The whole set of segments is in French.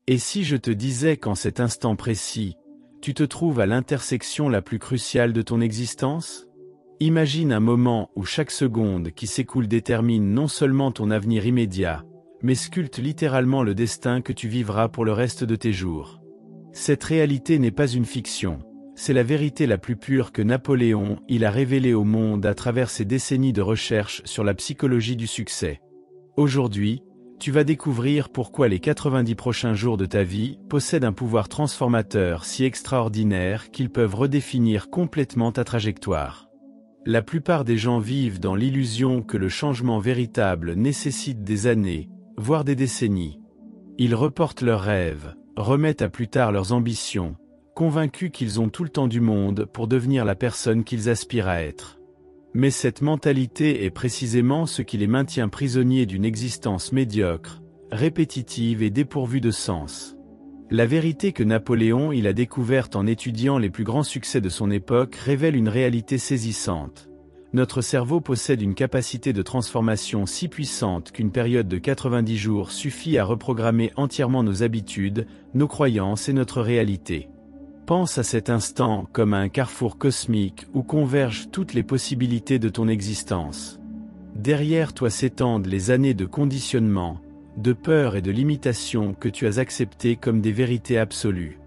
Et si je te disais qu'en cet instant précis, tu te trouves à l'intersection la plus cruciale de ton existence? Imagine un moment où chaque seconde qui s'écoule détermine non seulement ton avenir immédiat, mais sculpte littéralement le destin que tu vivras pour le reste de tes jours. Cette réalité n'est pas une fiction, c'est la vérité la plus pure que Napoléon a révélée au monde à travers ses décennies de recherche sur la psychologie du succès. Aujourd'hui, tu vas découvrir pourquoi les 90 prochains jours de ta vie possèdent un pouvoir transformateur si extraordinaire qu'ils peuvent redéfinir complètement ta trajectoire. La plupart des gens vivent dans l'illusion que le changement véritable nécessite des années, voire des décennies. Ils reportent leurs rêves, remettent à plus tard leurs ambitions, convaincus qu'ils ont tout le temps du monde pour devenir la personne qu'ils aspirent à être. Mais cette mentalité est précisément ce qui les maintient prisonniers d'une existence médiocre, répétitive et dépourvue de sens. La vérité que Napoléon a découverte en étudiant les plus grands succès de son époque révèle une réalité saisissante. Notre cerveau possède une capacité de transformation si puissante qu'une période de 90 jours suffit à reprogrammer entièrement nos habitudes, nos croyances et notre réalité. Pense à cet instant comme à un carrefour cosmique où convergent toutes les possibilités de ton existence. Derrière toi s'étendent les années de conditionnement, de peur et de limitation que tu as acceptées comme des vérités absolues.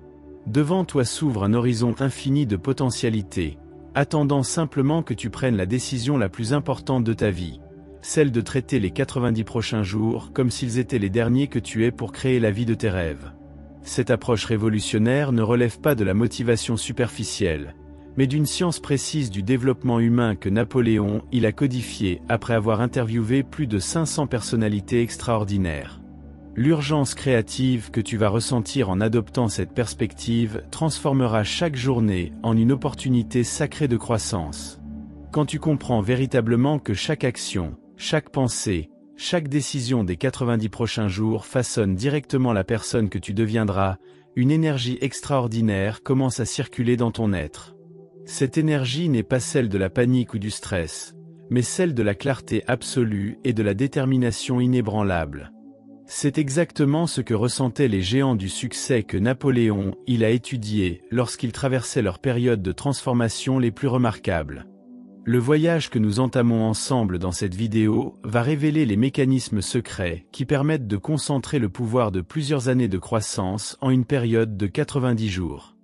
Devant toi s'ouvre un horizon infini de potentialités, attendant simplement que tu prennes la décision la plus importante de ta vie, celle de traiter les 90 prochains jours comme s'ils étaient les derniers que tu aies pour créer la vie de tes rêves. Cette approche révolutionnaire ne relève pas de la motivation superficielle, mais d'une science précise du développement humain que Napoléon a codifiée après avoir interviewé plus de 500 personnalités extraordinaires. L'urgence créative que tu vas ressentir en adoptant cette perspective transformera chaque journée en une opportunité sacrée de croissance. Quand tu comprends véritablement que chaque action, chaque pensée, chaque décision des 90 prochains jours façonne directement la personne que tu deviendras, une énergie extraordinaire commence à circuler dans ton être. Cette énergie n'est pas celle de la panique ou du stress, mais celle de la clarté absolue et de la détermination inébranlable. C'est exactement ce que ressentaient les géants du succès que Napoléon a étudié lorsqu'ils traversaient leurs périodes de transformation les plus remarquables. Le voyage que nous entamons ensemble dans cette vidéo va révéler les mécanismes secrets qui permettent de concentrer le pouvoir de plusieurs années de croissance en une période de 90 jours.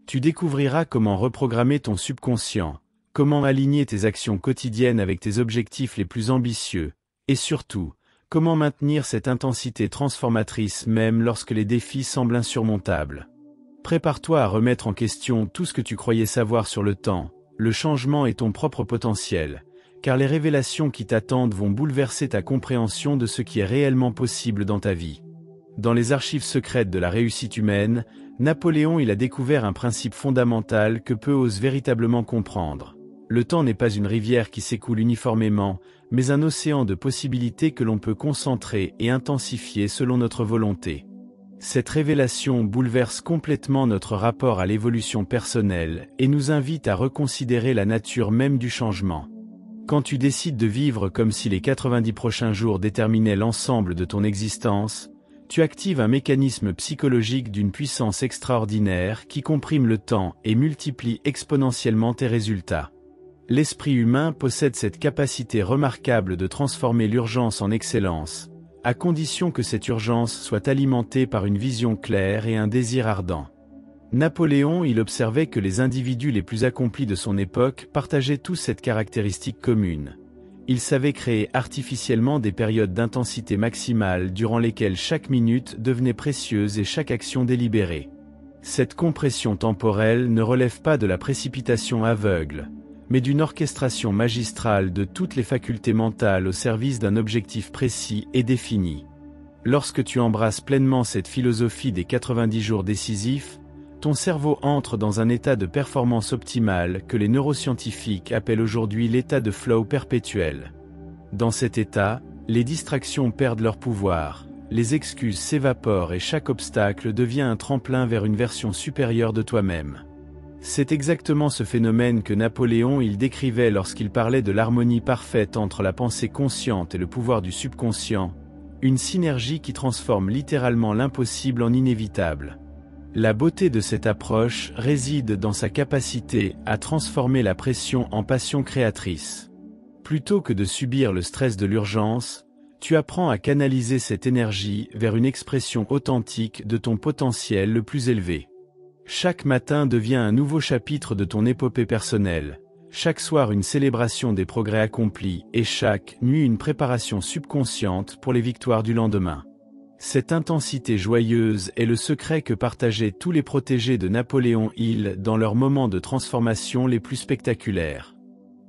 Tu découvriras comment reprogrammer ton subconscient, comment aligner tes actions quotidiennes avec tes objectifs les plus ambitieux, et surtout, comment maintenir cette intensité transformatrice même lorsque les défis semblent insurmontables. Prépare-toi à remettre en question tout ce que tu croyais savoir sur le temps, le changement et ton propre potentiel, car les révélations qui t'attendent vont bouleverser ta compréhension de ce qui est réellement possible dans ta vie. Dans les archives secrètes de la réussite humaine, Napoléon a découvert un principe fondamental que peu osent véritablement comprendre. Le temps n'est pas une rivière qui s'écoule uniformément, mais un océan de possibilités que l'on peut concentrer et intensifier selon notre volonté. Cette révélation bouleverse complètement notre rapport à l'évolution personnelle et nous invite à reconsidérer la nature même du changement. Quand tu décides de vivre comme si les 90 prochains jours déterminaient l'ensemble de ton existence, tu actives un mécanisme psychologique d'une puissance extraordinaire qui comprime le temps et multiplie exponentiellement tes résultats. L'esprit humain possède cette capacité remarquable de transformer l'urgence en excellence, à condition que cette urgence soit alimentée par une vision claire et un désir ardent. Napoléon observait que les individus les plus accomplis de son époque partageaient tous cette caractéristique commune. Ils savaient créer artificiellement des périodes d'intensité maximale durant lesquelles chaque minute devenait précieuse et chaque action délibérée. Cette compression temporelle ne relève pas de la précipitation aveugle, mais d'une orchestration magistrale de toutes les facultés mentales au service d'un objectif précis et défini. Lorsque tu embrasses pleinement cette philosophie des 90 jours décisifs, ton cerveau entre dans un état de performance optimale que les neuroscientifiques appellent aujourd'hui l'état de flow perpétuel. Dans cet état, les distractions perdent leur pouvoir, les excuses s'évaporent et chaque obstacle devient un tremplin vers une version supérieure de toi-même. C'est exactement ce phénomène que Napoléon décrivait lorsqu'il parlait de l'harmonie parfaite entre la pensée consciente et le pouvoir du subconscient, Une synergie qui transforme littéralement l'impossible en inévitable. La beauté de cette approche réside dans sa capacité à transformer la pression en passion créatrice. Plutôt que de subir le stress de l'urgence, tu apprends à canaliser cette énergie vers une expression authentique de ton potentiel le plus élevé. Chaque matin devient un nouveau chapitre de ton épopée personnelle, chaque soir une célébration des progrès accomplis et chaque nuit une préparation subconsciente pour les victoires du lendemain. Cette intensité joyeuse est le secret que partageaient tous les protégés de Napoléon Hill dans leurs moments de transformation les plus spectaculaires.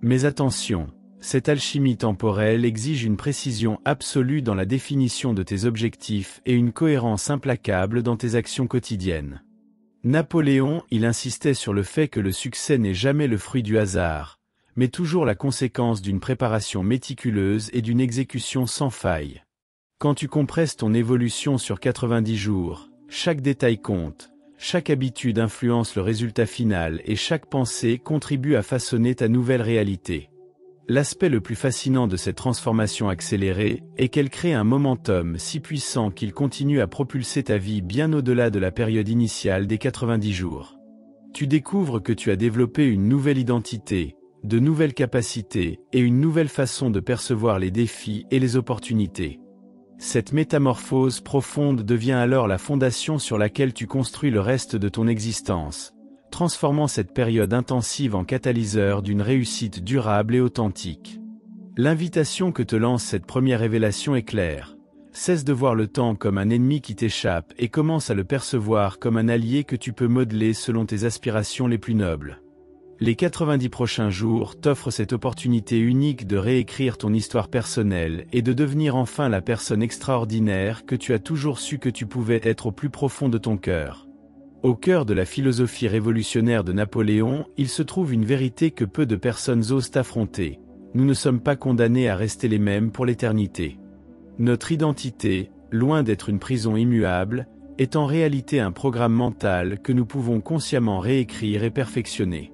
Mais attention, cette alchimie temporelle exige une précision absolue dans la définition de tes objectifs et une cohérence implacable dans tes actions quotidiennes. Napoléon Hill insistait sur le fait que le succès n'est jamais le fruit du hasard, mais toujours la conséquence d'une préparation méticuleuse et d'une exécution sans faille. Quand tu compresses ton évolution sur 90 jours, chaque détail compte, chaque habitude influence le résultat final et chaque pensée contribue à façonner ta nouvelle réalité. L'aspect le plus fascinant de cette transformation accélérée est qu'elle crée un momentum si puissant qu'il continue à propulser ta vie bien au-delà de la période initiale des 90 jours. Tu découvres que tu as développé une nouvelle identité, de nouvelles capacités et une nouvelle façon de percevoir les défis et les opportunités. Cette métamorphose profonde devient alors la fondation sur laquelle tu construis le reste de ton existence, transformant cette période intensive en catalyseur d'une réussite durable et authentique. L'invitation que te lance cette première révélation est claire. Cesse de voir le temps comme un ennemi qui t'échappe et commence à le percevoir comme un allié que tu peux modeler selon tes aspirations les plus nobles. Les 90 prochains jours t'offrent cette opportunité unique de réécrire ton histoire personnelle et de devenir enfin la personne extraordinaire que tu as toujours su que tu pouvais être au plus profond de ton cœur. Au cœur de la philosophie révolutionnaire de Napoléon, il se trouve une vérité que peu de personnes osent affronter. Nous ne sommes pas condamnés à rester les mêmes pour l'éternité. Notre identité, loin d'être une prison immuable, est en réalité un programme mental que nous pouvons consciemment réécrire et perfectionner.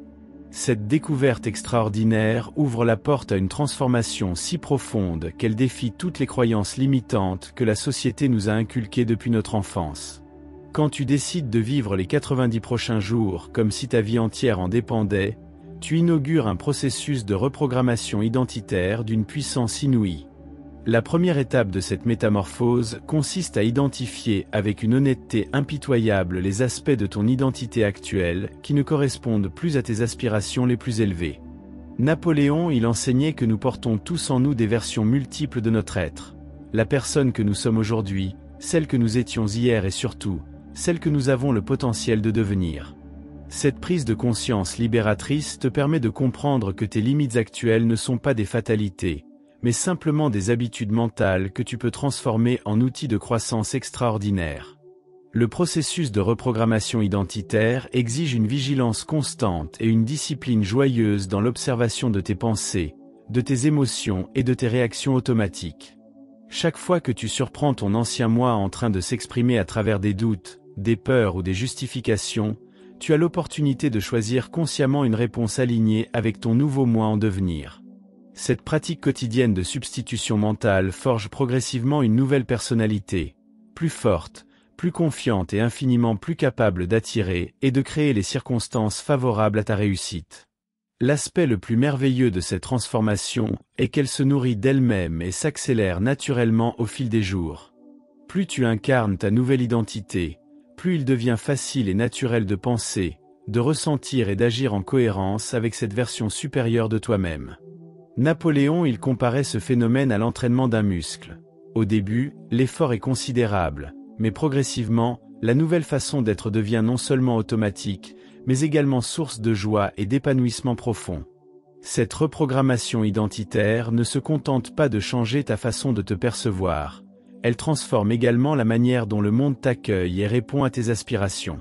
Cette découverte extraordinaire ouvre la porte à une transformation si profonde qu'elle défie toutes les croyances limitantes que la société nous a inculquées depuis notre enfance. Quand tu décides de vivre les 90 prochains jours comme si ta vie entière en dépendait, tu inaugures un processus de reprogrammation identitaire d'une puissance inouïe. La première étape de cette métamorphose consiste à identifier avec une honnêteté impitoyable les aspects de ton identité actuelle qui ne correspondent plus à tes aspirations les plus élevées. Napoléon il enseignait que nous portons tous en nous des versions multiples de notre être. La personne que nous sommes aujourd'hui, celle que nous étions hier et surtout, celle que nous avons le potentiel de devenir. Cette prise de conscience libératrice te permet de comprendre que tes limites actuelles ne sont pas des fatalités, mais simplement des habitudes mentales que tu peux transformer en outils de croissance extraordinaire. Le processus de reprogrammation identitaire exige une vigilance constante et une discipline joyeuse dans l'observation de tes pensées, de tes émotions et de tes réactions automatiques. Chaque fois que tu surprends ton ancien moi en train de s'exprimer à travers des doutes, des peurs ou des justifications, tu as l'opportunité de choisir consciemment une réponse alignée avec ton nouveau moi en devenir. Cette pratique quotidienne de substitution mentale forge progressivement une nouvelle personnalité, plus forte, plus confiante et infiniment plus capable d'attirer et de créer les circonstances favorables à ta réussite. L'aspect le plus merveilleux de cette transformation est qu'elle se nourrit d'elle-même et s'accélère naturellement au fil des jours. Plus tu incarnes ta nouvelle identité, plus il devient facile et naturel de penser, de ressentir et d'agir en cohérence avec cette version supérieure de toi-même. Napoléon il comparait ce phénomène à l'entraînement d'un muscle. Au début, l'effort est considérable, mais progressivement, la nouvelle façon d'être devient non seulement automatique, mais également source de joie et d'épanouissement profond. Cette reprogrammation identitaire ne se contente pas de changer ta façon de te percevoir, elle transforme également la manière dont le monde t'accueille et répond à tes aspirations.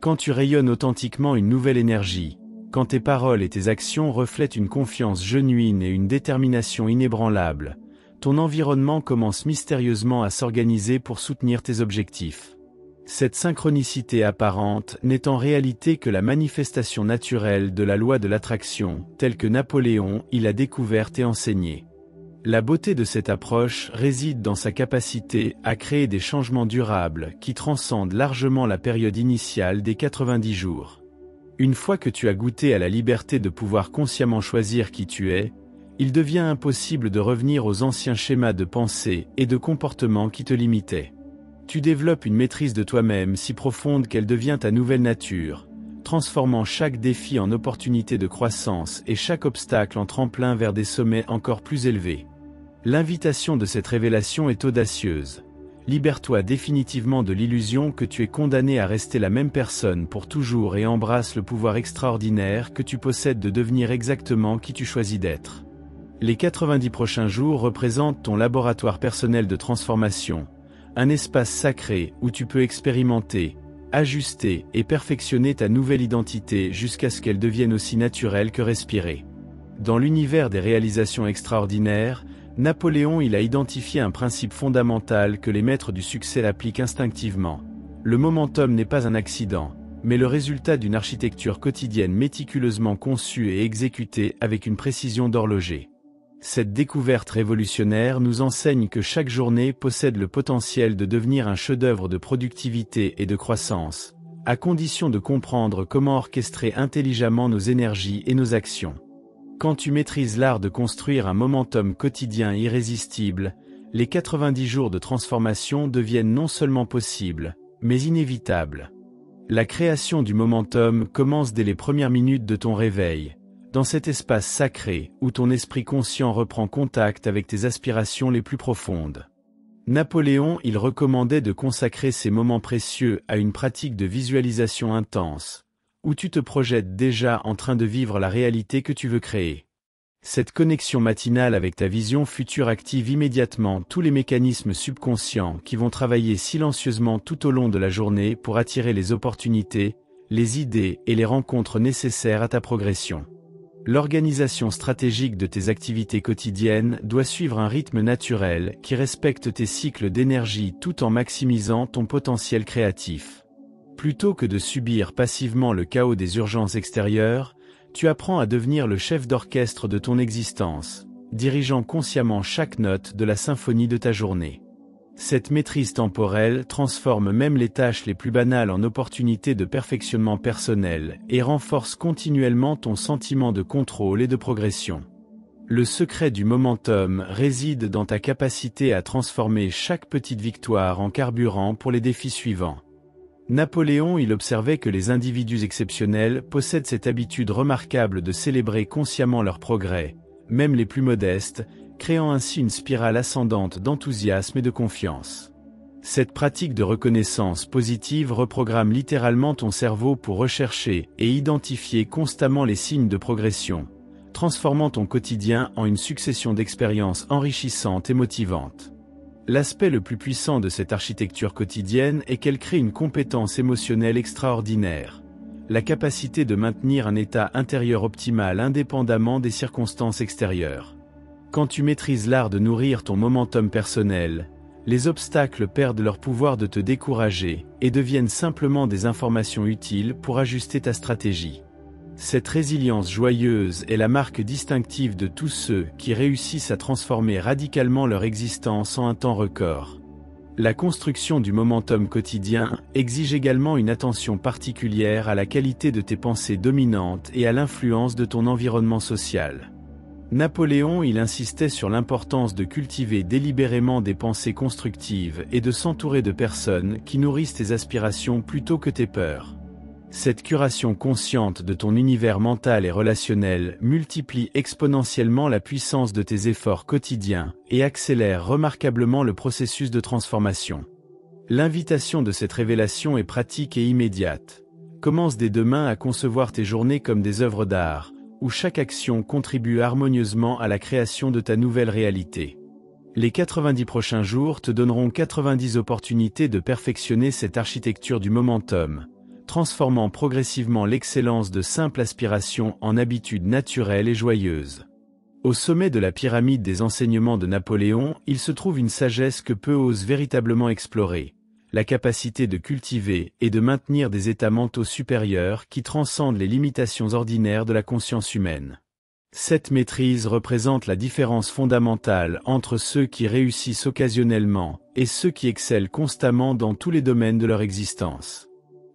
Quand tu rayonnes authentiquement une nouvelle énergie, quand tes paroles et tes actions reflètent une confiance genuine et une détermination inébranlable, ton environnement commence mystérieusement à s'organiser pour soutenir tes objectifs. Cette synchronicité apparente n'est en réalité que la manifestation naturelle de la loi de l'attraction, telle que Napoléon l'a découverte et enseignée. La beauté de cette approche réside dans sa capacité à créer des changements durables qui transcendent largement la période initiale des 90 jours. Une fois que tu as goûté à la liberté de pouvoir consciemment choisir qui tu es, il devient impossible de revenir aux anciens schémas de pensée et de comportement qui te limitaient. Tu développes une maîtrise de toi-même si profonde qu'elle devient ta nouvelle nature, transformant chaque défi en opportunité de croissance et chaque obstacle en tremplin vers des sommets encore plus élevés. L'invitation de cette révélation est audacieuse. Libère-toi définitivement de l'illusion que tu es condamné à rester la même personne pour toujours et embrasse le pouvoir extraordinaire que tu possèdes de devenir exactement qui tu choisis d'être. Les 90 prochains jours représentent ton laboratoire personnel de transformation, un espace sacré où tu peux expérimenter, ajuster et perfectionner ta nouvelle identité jusqu'à ce qu'elle devienne aussi naturelle que respirer. Dans l'univers des réalisations extraordinaires, Napoléon a identifié un principe fondamental que les maîtres du succès appliquent instinctivement. Le momentum n'est pas un accident, mais le résultat d'une architecture quotidienne méticuleusement conçue et exécutée avec une précision d'horloger. Cette découverte révolutionnaire nous enseigne que chaque journée possède le potentiel de devenir un chef-d'œuvre de productivité et de croissance, à condition de comprendre comment orchestrer intelligemment nos énergies et nos actions. Quand tu maîtrises l'art de construire un momentum quotidien irrésistible, les 90 jours de transformation deviennent non seulement possibles, mais inévitables. La création du momentum commence dès les premières minutes de ton réveil, dans cet espace sacré où ton esprit conscient reprend contact avec tes aspirations les plus profondes. Napoléon recommandait de consacrer ces moments précieux à une pratique de visualisation intense, où tu te projettes déjà en train de vivre la réalité que tu veux créer. Cette connexion matinale avec ta vision future active immédiatement tous les mécanismes subconscients qui vont travailler silencieusement tout au long de la journée pour attirer les opportunités, les idées et les rencontres nécessaires à ta progression. L'organisation stratégique de tes activités quotidiennes doit suivre un rythme naturel qui respecte tes cycles d'énergie tout en maximisant ton potentiel créatif. Plutôt que de subir passivement le chaos des urgences extérieures, tu apprends à devenir le chef d'orchestre de ton existence, dirigeant consciemment chaque note de la symphonie de ta journée. Cette maîtrise temporelle transforme même les tâches les plus banales en opportunités de perfectionnement personnel et renforce continuellement ton sentiment de contrôle et de progression. Le secret du momentum réside dans ta capacité à transformer chaque petite victoire en carburant pour les défis suivants. Napoléon observait que les individus exceptionnels possèdent cette habitude remarquable de célébrer consciemment leurs progrès, même les plus modestes, créant ainsi une spirale ascendante d'enthousiasme et de confiance. Cette pratique de reconnaissance positive reprogramme littéralement ton cerveau pour rechercher et identifier constamment les signes de progression, transformant ton quotidien en une succession d'expériences enrichissantes et motivantes. L'aspect le plus puissant de cette architecture quotidienne est qu'elle crée une compétence émotionnelle extraordinaire, la capacité de maintenir un état intérieur optimal indépendamment des circonstances extérieures. Quand tu maîtrises l'art de nourrir ton momentum personnel, les obstacles perdent leur pouvoir de te décourager et deviennent simplement des informations utiles pour ajuster ta stratégie. Cette résilience joyeuse est la marque distinctive de tous ceux qui réussissent à transformer radicalement leur existence en un temps record. La construction du momentum quotidien exige également une attention particulière à la qualité de tes pensées dominantes et à l'influence de ton environnement social. Napoléon insistait sur l'importance de cultiver délibérément des pensées constructives et de s'entourer de personnes qui nourrissent tes aspirations plutôt que tes peurs. Cette curation consciente de ton univers mental et relationnel multiplie exponentiellement la puissance de tes efforts quotidiens et accélère remarquablement le processus de transformation. L'invitation de cette révélation est pratique et immédiate. Commence dès demain à concevoir tes journées comme des œuvres d'art, où chaque action contribue harmonieusement à la création de ta nouvelle réalité. Les 90 prochains jours te donneront 90 opportunités de perfectionner cette architecture du momentum, transformant progressivement l'excellence de simple aspiration en habitude naturelle et joyeuse. Au sommet de la pyramide des enseignements de Napoléon, il se trouve une sagesse que peu osent véritablement explorer, la capacité de cultiver et de maintenir des états mentaux supérieurs qui transcendent les limitations ordinaires de la conscience humaine. Cette maîtrise représente la différence fondamentale entre ceux qui réussissent occasionnellement et ceux qui excellent constamment dans tous les domaines de leur existence.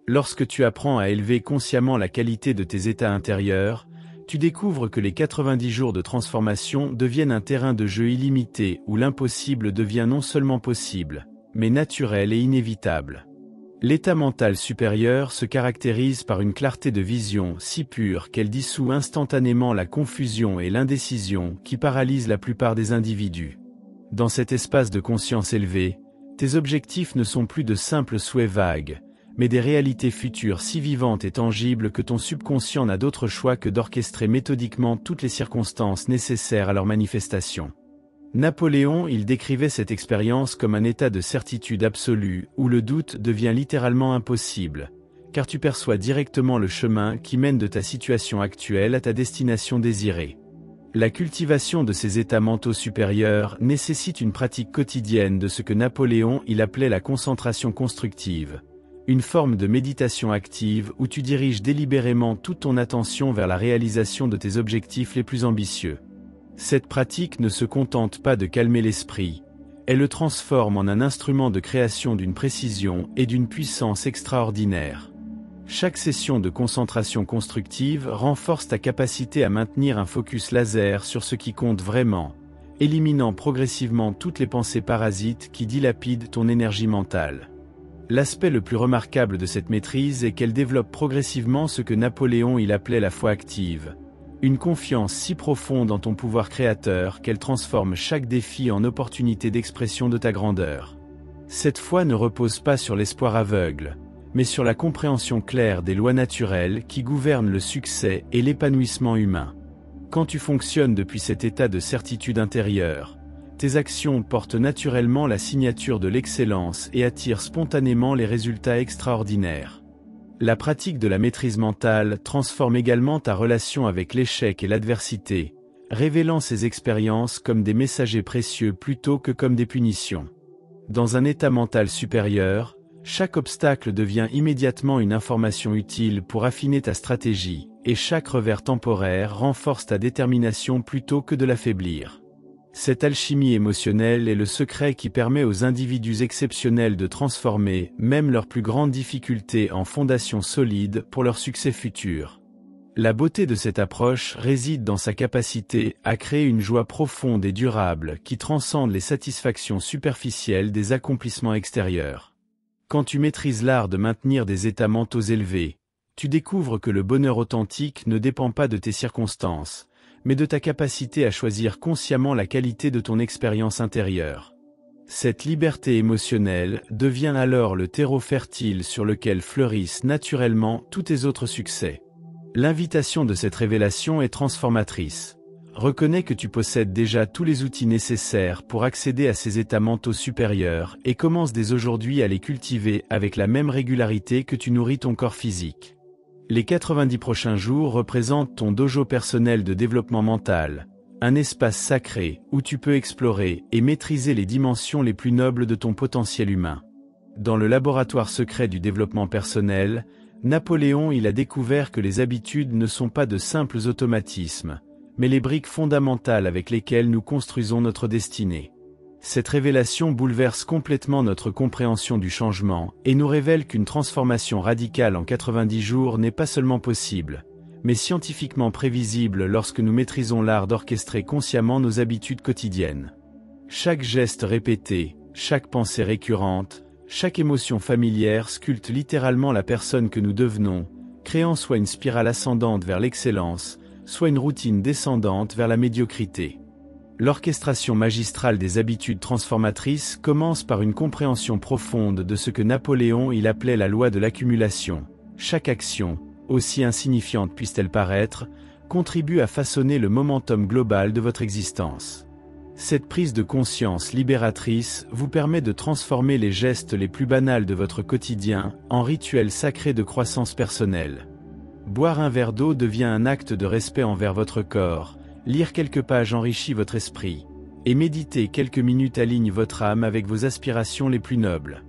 Lorsque tu apprends à élever consciemment la qualité de tes états intérieurs, tu découvres que les 90 jours de transformation deviennent un terrain de jeu illimité où l'impossible devient non seulement possible, mais naturel et inévitable. L'état mental supérieur se caractérise par une clarté de vision si pure qu'elle dissout instantanément la confusion et l'indécision qui paralysent la plupart des individus. Dans cet espace de conscience élevée, tes objectifs ne sont plus de simples souhaits vagues, mais des réalités futures si vivantes et tangibles que ton subconscient n'a d'autre choix que d'orchestrer méthodiquement toutes les circonstances nécessaires à leur manifestation. Napoléon, il décrivait cette expérience comme un état de certitude absolue où le doute devient littéralement impossible, car tu perçois directement le chemin qui mène de ta situation actuelle à ta destination désirée. La cultivation de ces états mentaux supérieurs nécessite une pratique quotidienne de ce que Napoléon il appelait la concentration constructive, une forme de méditation active où tu diriges délibérément toute ton attention vers la réalisation de tes objectifs les plus ambitieux. Cette pratique ne se contente pas de calmer l'esprit, elle le transforme en un instrument de création d'une précision et d'une puissance extraordinaire. Chaque session de concentration constructive renforce ta capacité à maintenir un focus laser sur ce qui compte vraiment, éliminant progressivement toutes les pensées parasites qui dilapident ton énergie mentale. L'aspect le plus remarquable de cette maîtrise est qu'elle développe progressivement ce que Napoléon il appelait la foi active. Une confiance si profonde en ton pouvoir créateur qu'elle transforme chaque défi en opportunité d'expression de ta grandeur. Cette foi ne repose pas sur l'espoir aveugle, mais sur la compréhension claire des lois naturelles qui gouvernent le succès et l'épanouissement humain. Quand tu fonctionnes depuis cet état de certitude intérieure, tes actions portent naturellement la signature de l'excellence et attirent spontanément les résultats extraordinaires. La pratique de la maîtrise mentale transforme également ta relation avec l'échec et l'adversité, révélant ces expériences comme des messagers précieux plutôt que comme des punitions. Dans un état mental supérieur, chaque obstacle devient immédiatement une information utile pour affiner ta stratégie, et chaque revers temporaire renforce ta détermination plutôt que de l'affaiblir. Cette alchimie émotionnelle est le secret qui permet aux individus exceptionnels de transformer même leurs plus grandes difficultés en fondations solides pour leur succès futur. La beauté de cette approche réside dans sa capacité à créer une joie profonde et durable qui transcende les satisfactions superficielles des accomplissements extérieurs. Quand tu maîtrises l'art de maintenir des états mentaux élevés, tu découvres que le bonheur authentique ne dépend pas de tes circonstances, mais de ta capacité à choisir consciemment la qualité de ton expérience intérieure. Cette liberté émotionnelle devient alors le terreau fertile sur lequel fleurissent naturellement tous tes autres succès. L'invitation de cette révélation est transformatrice. Reconnais que tu possèdes déjà tous les outils nécessaires pour accéder à ces états mentaux supérieurs et commence dès aujourd'hui à les cultiver avec la même régularité que tu nourris ton corps physique. Les 90 prochains jours représentent ton dojo personnel de développement mental, un espace sacré où tu peux explorer et maîtriser les dimensions les plus nobles de ton potentiel humain. Dans le laboratoire secret du développement personnel, Napoléon il a découvert que les habitudes ne sont pas de simples automatismes, mais les briques fondamentales avec lesquelles nous construisons notre destinée. Cette révélation bouleverse complètement notre compréhension du changement et nous révèle qu'une transformation radicale en 90 jours n'est pas seulement possible, mais scientifiquement prévisible lorsque nous maîtrisons l'art d'orchestrer consciemment nos habitudes quotidiennes. Chaque geste répété, chaque pensée récurrente, chaque émotion familière sculpte littéralement la personne que nous devenons, créant soit une spirale ascendante vers l'excellence, soit une routine descendante vers la médiocrité. L'orchestration magistrale des habitudes transformatrices commence par une compréhension profonde de ce que Napoléon il appelait la loi de l'accumulation. Chaque action, aussi insignifiante puisse-t-elle paraître, contribue à façonner le momentum global de votre existence. Cette prise de conscience libératrice vous permet de transformer les gestes les plus banals de votre quotidien en rituels sacrés de croissance personnelle. Boire un verre d'eau devient un acte de respect envers votre corps. Lire quelques pages enrichit votre esprit, et méditer quelques minutes aligne votre âme avec vos aspirations les plus nobles.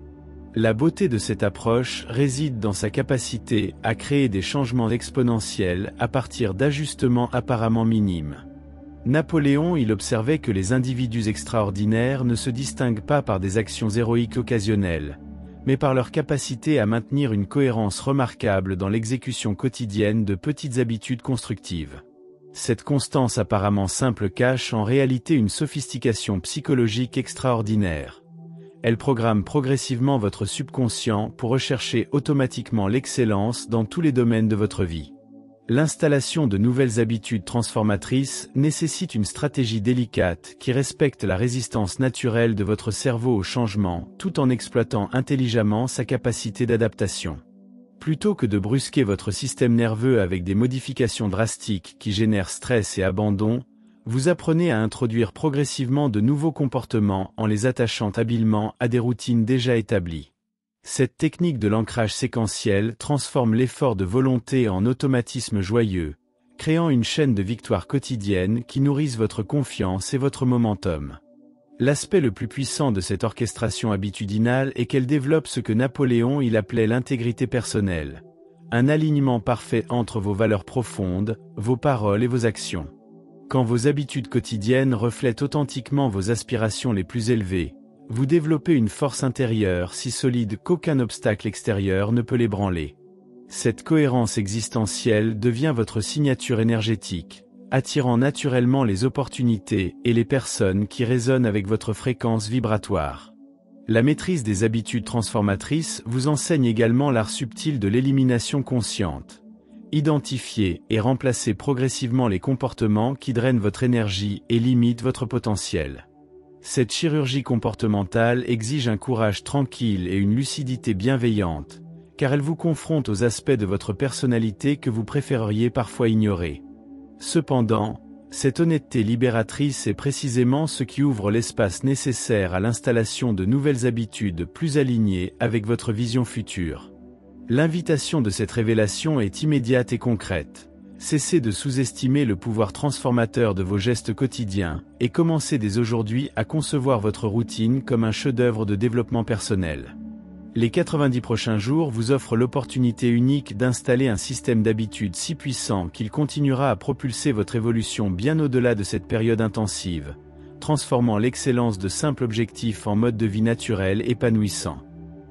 La beauté de cette approche réside dans sa capacité à créer des changements exponentiels à partir d'ajustements apparemment minimes. Napoléon il observait que les individus extraordinaires ne se distinguent pas par des actions héroïques occasionnelles, mais par leur capacité à maintenir une cohérence remarquable dans l'exécution quotidienne de petites habitudes constructives. Cette constance apparemment simple cache en réalité une sophistication psychologique extraordinaire. Elle programme progressivement votre subconscient pour rechercher automatiquement l'excellence dans tous les domaines de votre vie. L'installation de nouvelles habitudes transformatrices nécessite une stratégie délicate qui respecte la résistance naturelle de votre cerveau au changement tout en exploitant intelligemment sa capacité d'adaptation. Plutôt que de brusquer votre système nerveux avec des modifications drastiques qui génèrent stress et abandon, vous apprenez à introduire progressivement de nouveaux comportements en les attachant habilement à des routines déjà établies. Cette technique de l'ancrage séquentiel transforme l'effort de volonté en automatisme joyeux, créant une chaîne de victoires quotidiennes qui nourrissent votre confiance et votre momentum. L'aspect le plus puissant de cette orchestration habitudinale est qu'elle développe ce que Napoléon il appelait l'intégrité personnelle, un alignement parfait entre vos valeurs profondes, vos paroles et vos actions. Quand vos habitudes quotidiennes reflètent authentiquement vos aspirations les plus élevées, vous développez une force intérieure si solide qu'aucun obstacle extérieur ne peut l'ébranler. Cette cohérence existentielle devient votre signature énergétique, attirant naturellement les opportunités et les personnes qui résonnent avec votre fréquence vibratoire. La maîtrise des habitudes transformatrices vous enseigne également l'art subtil de l'élimination consciente. Identifiez et remplacez progressivement les comportements qui drainent votre énergie et limitent votre potentiel. Cette chirurgie comportementale exige un courage tranquille et une lucidité bienveillante, car elle vous confronte aux aspects de votre personnalité que vous préféreriez parfois ignorer. Cependant, cette honnêteté libératrice est précisément ce qui ouvre l'espace nécessaire à l'installation de nouvelles habitudes plus alignées avec votre vision future. L'invitation de cette révélation est immédiate et concrète. Cessez de sous-estimer le pouvoir transformateur de vos gestes quotidiens, et commencez dès aujourd'hui à concevoir votre routine comme un chef-d'œuvre de développement personnel. Les 90 prochains jours vous offrent l'opportunité unique d'installer un système d'habitudes si puissant qu'il continuera à propulser votre évolution bien au-delà de cette période intensive, transformant l'excellence de simples objectifs en mode de vie naturel épanouissant.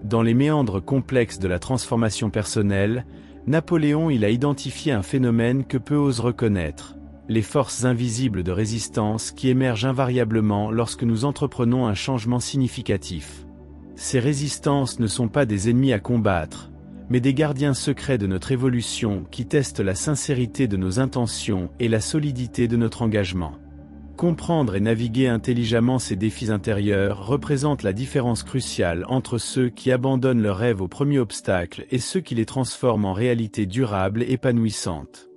Dans les méandres complexes de la transformation personnelle, Napoléon il a identifié un phénomène que peu osent reconnaître, les forces invisibles de résistance qui émergent invariablement lorsque nous entreprenons un changement significatif. Ces résistances ne sont pas des ennemis à combattre, mais des gardiens secrets de notre évolution qui testent la sincérité de nos intentions et la solidité de notre engagement. Comprendre et naviguer intelligemment ces défis intérieurs représente la différence cruciale entre ceux qui abandonnent leurs rêves au premier obstacle et ceux qui les transforment en réalité durable et épanouissante.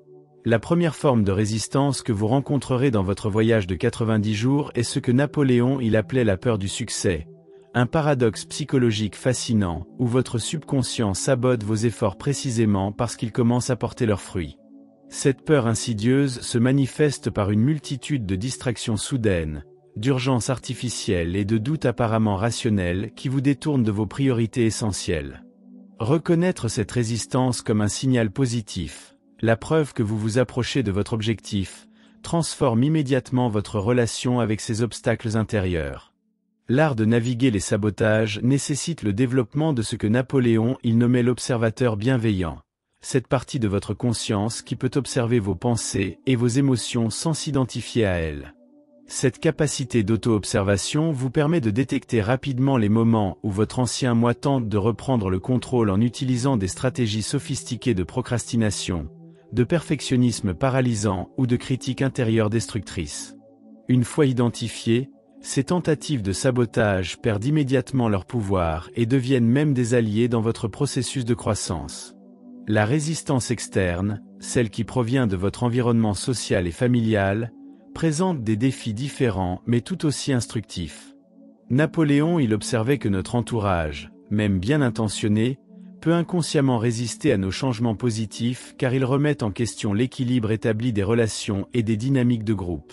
La première forme de résistance que vous rencontrerez dans votre voyage de 90 jours est ce que Napoléon il appelait la peur du succès, un paradoxe psychologique fascinant où votre subconscient sabote vos efforts précisément parce qu'ils commencent à porter leurs fruits. Cette peur insidieuse se manifeste par une multitude de distractions soudaines, d'urgences artificielles et de doutes apparemment rationnels qui vous détournent de vos priorités essentielles. Reconnaître cette résistance comme un signal positif, la preuve que vous vous approchez de votre objectif, transforme immédiatement votre relation avec ces obstacles intérieurs. L'art de naviguer les sabotages nécessite le développement de ce que Napoléon il nommait l'observateur bienveillant. Cette partie de votre conscience qui peut observer vos pensées et vos émotions sans s'identifier à elles. Cette capacité d'auto-observation vous permet de détecter rapidement les moments où votre ancien moi tente de reprendre le contrôle en utilisant des stratégies sophistiquées de procrastination, de perfectionnisme paralysant ou de critique intérieure destructrice. Une fois identifiées, ces tentatives de sabotage perdent immédiatement leur pouvoir et deviennent même des alliés dans votre processus de croissance. La résistance externe, celle qui provient de votre environnement social et familial, présente des défis différents mais tout aussi instructifs. Napoléon il observait que notre entourage, même bien intentionné, peut inconsciemment résister à nos changements positifs car ils remettent en question l'équilibre établi des relations et des dynamiques de groupe.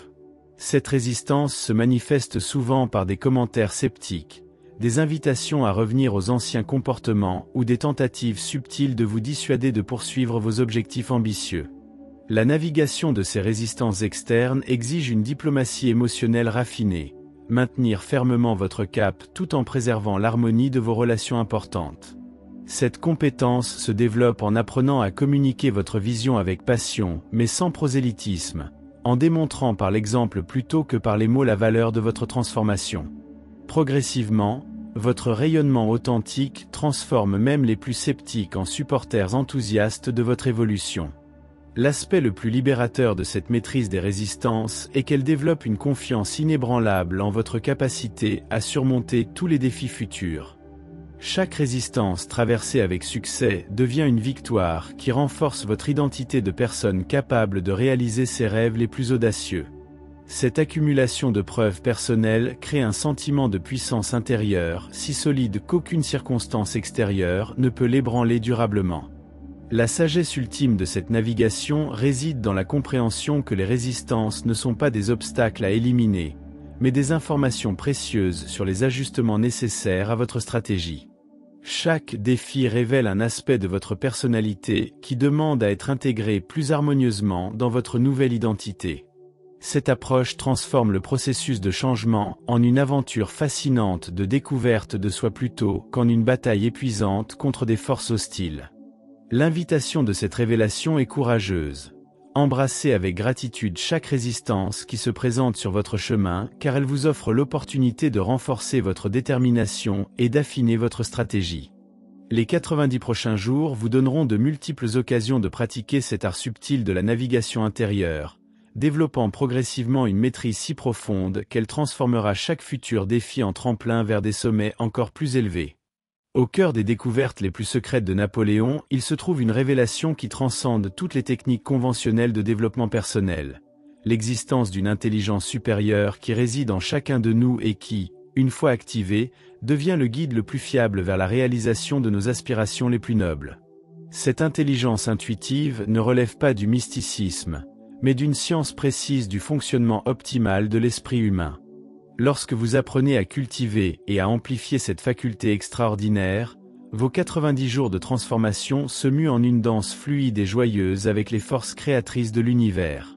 Cette résistance se manifeste souvent par des commentaires sceptiques, des invitations à revenir aux anciens comportements ou des tentatives subtiles de vous dissuader de poursuivre vos objectifs ambitieux. La navigation de ces résistances externes exige une diplomatie émotionnelle raffinée, maintenir fermement votre cap tout en préservant l'harmonie de vos relations importantes. Cette compétence se développe en apprenant à communiquer votre vision avec passion, mais sans prosélytisme, en démontrant par l'exemple plutôt que par les mots la valeur de votre transformation. Progressivement, votre rayonnement authentique transforme même les plus sceptiques en supporters enthousiastes de votre évolution. L'aspect le plus libérateur de cette maîtrise des résistances est qu'elle développe une confiance inébranlable en votre capacité à surmonter tous les défis futurs. Chaque résistance traversée avec succès devient une victoire qui renforce votre identité de personne capable de réaliser ses rêves les plus audacieux. Cette accumulation de preuves personnelles crée un sentiment de puissance intérieure si solide qu'aucune circonstance extérieure ne peut l'ébranler durablement. La sagesse ultime de cette navigation réside dans la compréhension que les résistances ne sont pas des obstacles à éliminer, mais des informations précieuses sur les ajustements nécessaires à votre stratégie. Chaque défi révèle un aspect de votre personnalité qui demande à être intégré plus harmonieusement dans votre nouvelle identité. Cette approche transforme le processus de changement en une aventure fascinante de découverte de soi plutôt qu'en une bataille épuisante contre des forces hostiles. L'invitation de cette révélation est courageuse. Embrassez avec gratitude chaque résistance qui se présente sur votre chemin, car elle vous offre l'opportunité de renforcer votre détermination et d'affiner votre stratégie. Les 90 prochains jours vous donneront de multiples occasions de pratiquer cet art subtil de la navigation intérieure, développant progressivement une maîtrise si profonde qu'elle transformera chaque futur défi en tremplin vers des sommets encore plus élevés. Au cœur des découvertes les plus secrètes de Napoléon, il se trouve une révélation qui transcende toutes les techniques conventionnelles de développement personnel. L'existence d'une intelligence supérieure qui réside en chacun de nous et qui, une fois activée, devient le guide le plus fiable vers la réalisation de nos aspirations les plus nobles. Cette intelligence intuitive ne relève pas du mysticisme, mais d'une science précise du fonctionnement optimal de l'esprit humain. Lorsque vous apprenez à cultiver et à amplifier cette faculté extraordinaire, vos 90 jours de transformation se muent en une danse fluide et joyeuse avec les forces créatrices de l'univers.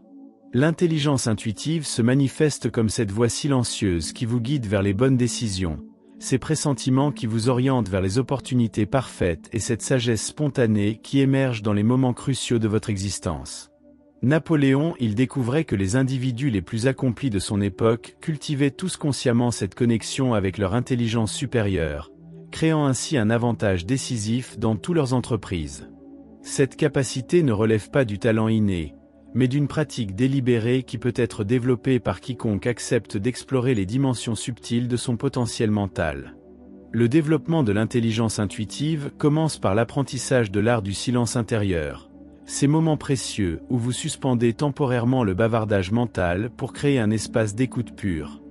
L'intelligence intuitive se manifeste comme cette voix silencieuse qui vous guide vers les bonnes décisions, ces pressentiments qui vous orientent vers les opportunités parfaites et cette sagesse spontanée qui émerge dans les moments cruciaux de votre existence. Napoléon, il découvrait que les individus les plus accomplis de son époque cultivaient tous consciemment cette connexion avec leur intelligence supérieure, créant ainsi un avantage décisif dans toutes leurs entreprises. Cette capacité ne relève pas du talent inné, mais d'une pratique délibérée qui peut être développée par quiconque accepte d'explorer les dimensions subtiles de son potentiel mental. Le développement de l'intelligence intuitive commence par l'apprentissage de l'art du silence intérieur. Ces moments précieux où vous suspendez temporairement le bavardage mental pour créer un espace d'écoute pure.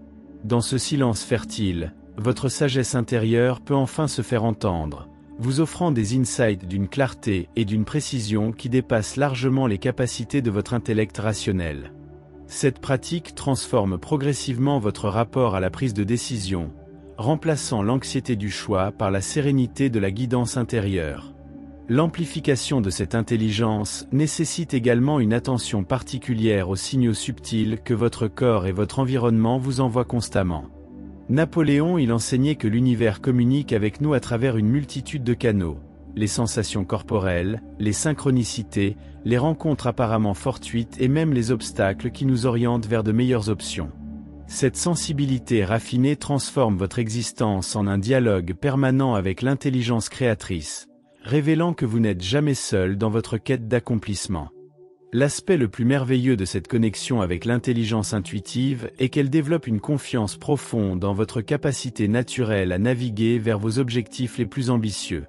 Dans ce silence fertile, votre sagesse intérieure peut enfin se faire entendre, vous offrant des insights d'une clarté et d'une précision qui dépassent largement les capacités de votre intellect rationnel. Cette pratique transforme progressivement votre rapport à la prise de décision, remplaçant l'anxiété du choix par la sérénité de la guidance intérieure. L'amplification de cette intelligence nécessite également une attention particulière aux signaux subtils que votre corps et votre environnement vous envoient constamment. Napoléon, il enseignait que l'univers communique avec nous à travers une multitude de canaux. Les sensations corporelles, les synchronicités, les rencontres apparemment fortuites et même les obstacles qui nous orientent vers de meilleures options. Cette sensibilité raffinée transforme votre existence en un dialogue permanent avec l'intelligence créatrice, révélant que vous n'êtes jamais seul dans votre quête d'accomplissement. L'aspect le plus merveilleux de cette connexion avec l'intelligence intuitive est qu'elle développe une confiance profonde en votre capacité naturelle à naviguer vers vos objectifs les plus ambitieux.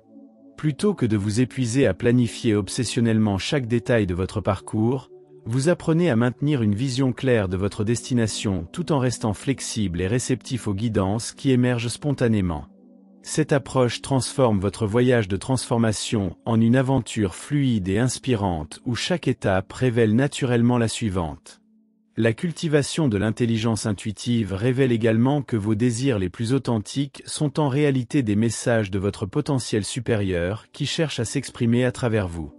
Plutôt que de vous épuiser à planifier obsessionnellement chaque détail de votre parcours, vous apprenez à maintenir une vision claire de votre destination tout en restant flexible et réceptif aux guidances qui émergent spontanément. Cette approche transforme votre voyage de transformation en une aventure fluide et inspirante où chaque étape révèle naturellement la suivante. La cultivation de l'intelligence intuitive révèle également que vos désirs les plus authentiques sont en réalité des messages de votre potentiel supérieur qui cherchent à s'exprimer à travers vous.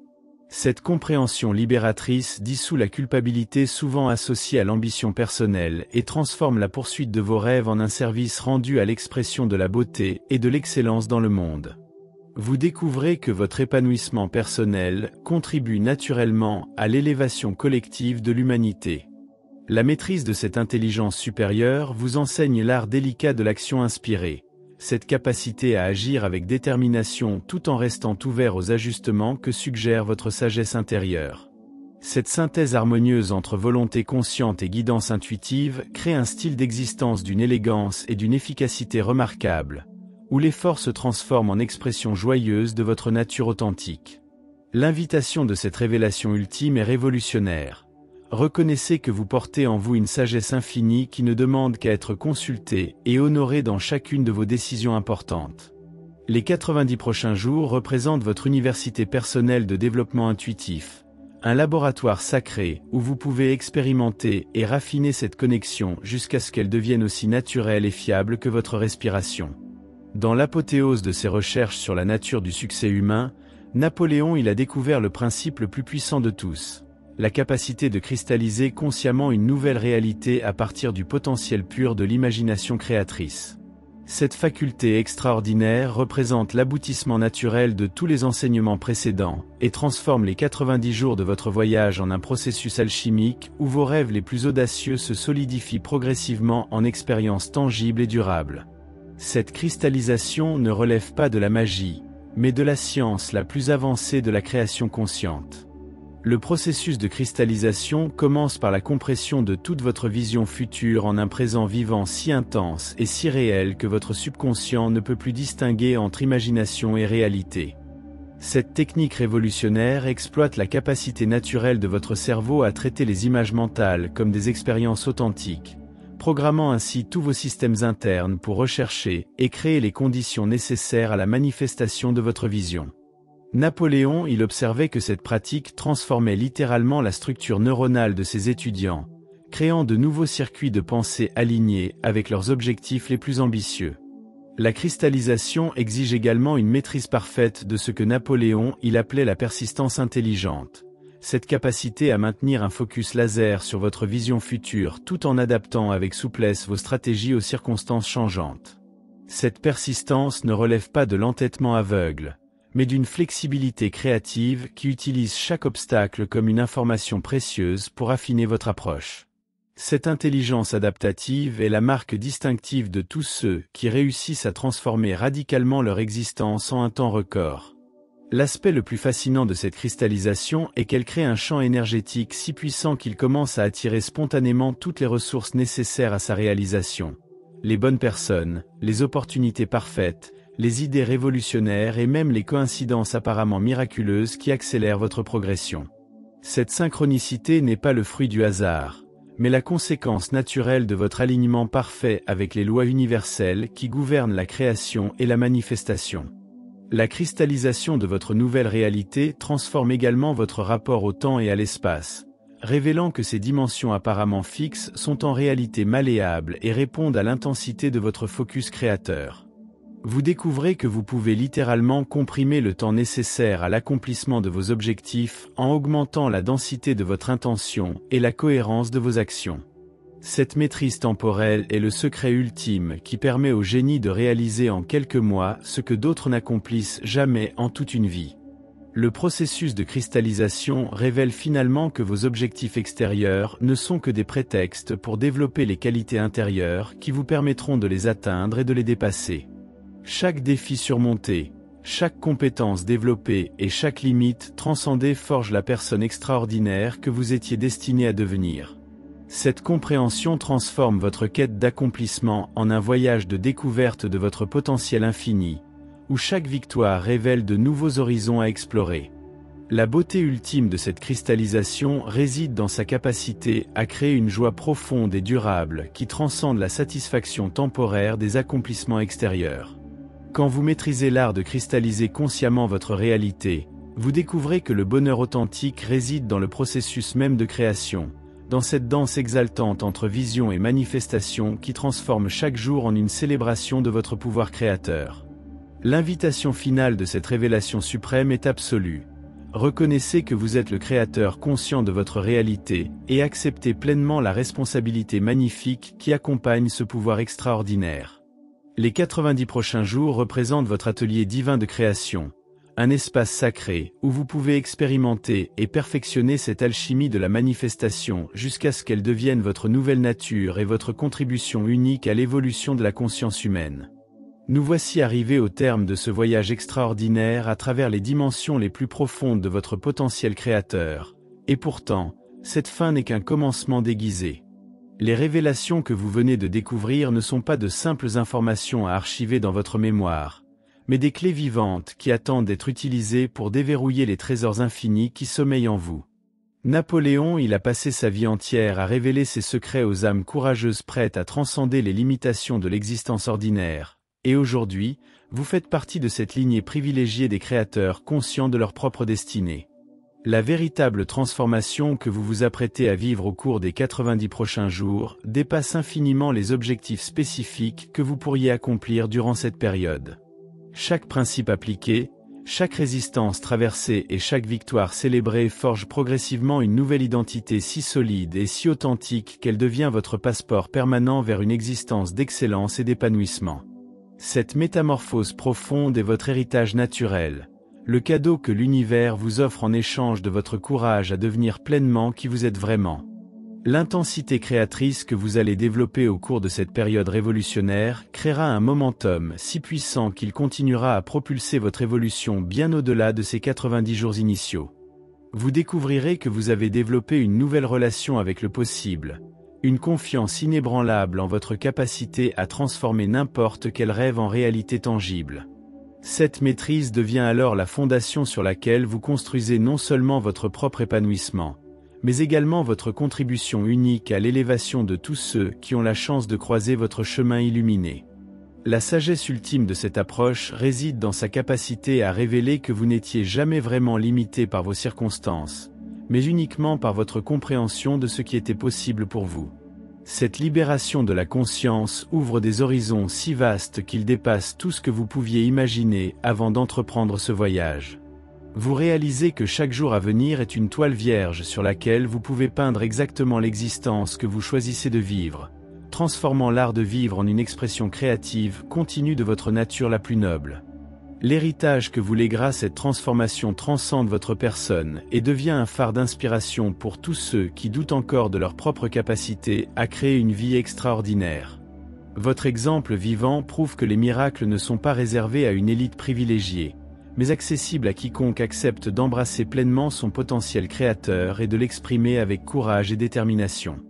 Cette compréhension libératrice dissout la culpabilité souvent associée à l'ambition personnelle et transforme la poursuite de vos rêves en un service rendu à l'expression de la beauté et de l'excellence dans le monde. Vous découvrez que votre épanouissement personnel contribue naturellement à l'élévation collective de l'humanité. La maîtrise de cette intelligence supérieure vous enseigne l'art délicat de l'action inspirée, cette capacité à agir avec détermination tout en restant ouvert aux ajustements que suggère votre sagesse intérieure. Cette synthèse harmonieuse entre volonté consciente et guidance intuitive crée un style d'existence d'une élégance et d'une efficacité remarquables, où l'effort se transforme en expression joyeuse de votre nature authentique. L'invitation de cette révélation ultime est révolutionnaire. Reconnaissez que vous portez en vous une sagesse infinie qui ne demande qu'à être consultée et honorée dans chacune de vos décisions importantes. Les 90 prochains jours représentent votre université personnelle de développement intuitif, un laboratoire sacré où vous pouvez expérimenter et raffiner cette connexion jusqu'à ce qu'elle devienne aussi naturelle et fiable que votre respiration. Dans l'apothéose de ses recherches sur la nature du succès humain, Napoléon a découvert le principe le plus puissant de tous. La capacité de cristalliser consciemment une nouvelle réalité à partir du potentiel pur de l'imagination créatrice. Cette faculté extraordinaire représente l'aboutissement naturel de tous les enseignements précédents et transforme les 90 jours de votre voyage en un processus alchimique où vos rêves les plus audacieux se solidifient progressivement en expériences tangibles et durables. Cette cristallisation ne relève pas de la magie, mais de la science la plus avancée de la création consciente. Le processus de cristallisation commence par la compression de toute votre vision future en un présent vivant si intense et si réel que votre subconscient ne peut plus distinguer entre imagination et réalité. Cette technique révolutionnaire exploite la capacité naturelle de votre cerveau à traiter les images mentales comme des expériences authentiques, programmant ainsi tous vos systèmes internes pour rechercher et créer les conditions nécessaires à la manifestation de votre vision. Napoléon observait que cette pratique transformait littéralement la structure neuronale de ses étudiants, créant de nouveaux circuits de pensée alignés avec leurs objectifs les plus ambitieux. La cristallisation exige également une maîtrise parfaite de ce que Napoléon appelait la persistance intelligente, cette capacité à maintenir un focus laser sur votre vision future tout en adaptant avec souplesse vos stratégies aux circonstances changeantes. Cette persistance ne relève pas de l'entêtement aveugle, mais d'une flexibilité créative qui utilise chaque obstacle comme une information précieuse pour affiner votre approche. Cette intelligence adaptative est la marque distinctive de tous ceux qui réussissent à transformer radicalement leur existence en un temps record. L'aspect le plus fascinant de cette cristallisation est qu'elle crée un champ énergétique si puissant qu'il commence à attirer spontanément toutes les ressources nécessaires à sa réalisation. Les bonnes personnes, les opportunités parfaites, les idées révolutionnaires et même les coïncidences apparemment miraculeuses qui accélèrent votre progression. Cette synchronicité n'est pas le fruit du hasard, mais la conséquence naturelle de votre alignement parfait avec les lois universelles qui gouvernent la création et la manifestation. La cristallisation de votre nouvelle réalité transforme également votre rapport au temps et à l'espace, révélant que ces dimensions apparemment fixes sont en réalité malléables et répondent à l'intensité de votre focus créateur. Vous découvrez que vous pouvez littéralement comprimer le temps nécessaire à l'accomplissement de vos objectifs en augmentant la densité de votre intention et la cohérence de vos actions. Cette maîtrise temporelle est le secret ultime qui permet au génie de réaliser en quelques mois ce que d'autres n'accomplissent jamais en toute une vie. Le processus de cristallisation révèle finalement que vos objectifs extérieurs ne sont que des prétextes pour développer les qualités intérieures qui vous permettront de les atteindre et de les dépasser. Chaque défi surmonté, chaque compétence développée et chaque limite transcendée forge la personne extraordinaire que vous étiez destiné à devenir. Cette compréhension transforme votre quête d'accomplissement en un voyage de découverte de votre potentiel infini, où chaque victoire révèle de nouveaux horizons à explorer. La beauté ultime de cette cristallisation réside dans sa capacité à créer une joie profonde et durable qui transcende la satisfaction temporaire des accomplissements extérieurs. Quand vous maîtrisez l'art de cristalliser consciemment votre réalité, vous découvrez que le bonheur authentique réside dans le processus même de création, dans cette danse exaltante entre vision et manifestation qui transforme chaque jour en une célébration de votre pouvoir créateur. L'invitation finale de cette révélation suprême est absolue. Reconnaissez que vous êtes le créateur conscient de votre réalité, et acceptez pleinement la responsabilité magnifique qui accompagne ce pouvoir extraordinaire. Les 90 prochains jours représentent votre atelier divin de création, un espace sacré où vous pouvez expérimenter et perfectionner cette alchimie de la manifestation jusqu'à ce qu'elle devienne votre nouvelle nature et votre contribution unique à l'évolution de la conscience humaine. Nous voici arrivés au terme de ce voyage extraordinaire à travers les dimensions les plus profondes de votre potentiel créateur, et pourtant, cette fin n'est qu'un commencement déguisé. Les révélations que vous venez de découvrir ne sont pas de simples informations à archiver dans votre mémoire, mais des clés vivantes qui attendent d'être utilisées pour déverrouiller les trésors infinis qui sommeillent en vous. Napoléon, il a passé sa vie entière à révéler ses secrets aux âmes courageuses prêtes à transcender les limitations de l'existence ordinaire, et aujourd'hui, vous faites partie de cette lignée privilégiée des créateurs conscients de leur propre destinée. La véritable transformation que vous vous apprêtez à vivre au cours des 90 prochains jours dépasse infiniment les objectifs spécifiques que vous pourriez accomplir durant cette période. Chaque principe appliqué, chaque résistance traversée et chaque victoire célébrée forge progressivement une nouvelle identité si solide et si authentique qu'elle devient votre passeport permanent vers une existence d'excellence et d'épanouissement. Cette métamorphose profonde est votre héritage naturel, le cadeau que l'univers vous offre en échange de votre courage à devenir pleinement qui vous êtes vraiment. L'intensité créatrice que vous allez développer au cours de cette période révolutionnaire créera un momentum si puissant qu'il continuera à propulser votre évolution bien au-delà de ces 90 jours initiaux. Vous découvrirez que vous avez développé une nouvelle relation avec le possible, une confiance inébranlable en votre capacité à transformer n'importe quel rêve en réalité tangible. Cette maîtrise devient alors la fondation sur laquelle vous construisez non seulement votre propre épanouissement, mais également votre contribution unique à l'élévation de tous ceux qui ont la chance de croiser votre chemin illuminé. La sagesse ultime de cette approche réside dans sa capacité à révéler que vous n'étiez jamais vraiment limité par vos circonstances, mais uniquement par votre compréhension de ce qui était possible pour vous. Cette libération de la conscience ouvre des horizons si vastes qu'ils dépassent tout ce que vous pouviez imaginer avant d'entreprendre ce voyage. Vous réalisez que chaque jour à venir est une toile vierge sur laquelle vous pouvez peindre exactement l'existence que vous choisissez de vivre, transformant l'art de vivre en une expression créative continue de votre nature la plus noble. L'héritage que vous léguera cette transformation transcende votre personne et devient un phare d'inspiration pour tous ceux qui doutent encore de leur propre capacité à créer une vie extraordinaire. Votre exemple vivant prouve que les miracles ne sont pas réservés à une élite privilégiée, mais accessible à quiconque accepte d'embrasser pleinement son potentiel créateur et de l'exprimer avec courage et détermination.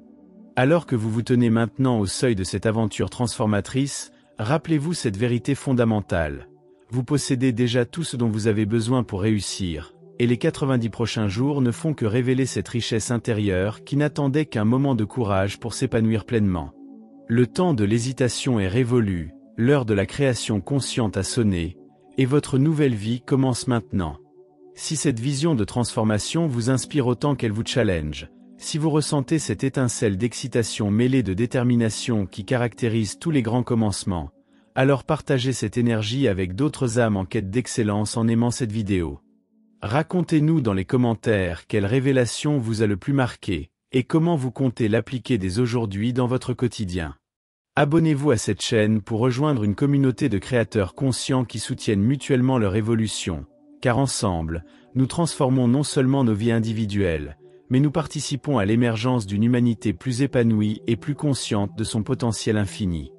Alors que vous vous tenez maintenant au seuil de cette aventure transformatrice, rappelez-vous cette vérité fondamentale. Vous possédez déjà tout ce dont vous avez besoin pour réussir, et les 90 prochains jours ne font que révéler cette richesse intérieure qui n'attendait qu'un moment de courage pour s'épanouir pleinement. Le temps de l'hésitation est révolu, l'heure de la création consciente a sonné, et votre nouvelle vie commence maintenant. Si cette vision de transformation vous inspire autant qu'elle vous challenge, si vous ressentez cette étincelle d'excitation mêlée de détermination qui caractérise tous les grands commencements, alors partagez cette énergie avec d'autres âmes en quête d'excellence en aimant cette vidéo. Racontez-nous dans les commentaires quelle révélation vous a le plus marqué, et comment vous comptez l'appliquer dès aujourd'hui dans votre quotidien. Abonnez-vous à cette chaîne pour rejoindre une communauté de créateurs conscients qui soutiennent mutuellement leur évolution, car ensemble, nous transformons non seulement nos vies individuelles, mais nous participons à l'émergence d'une humanité plus épanouie et plus consciente de son potentiel infini.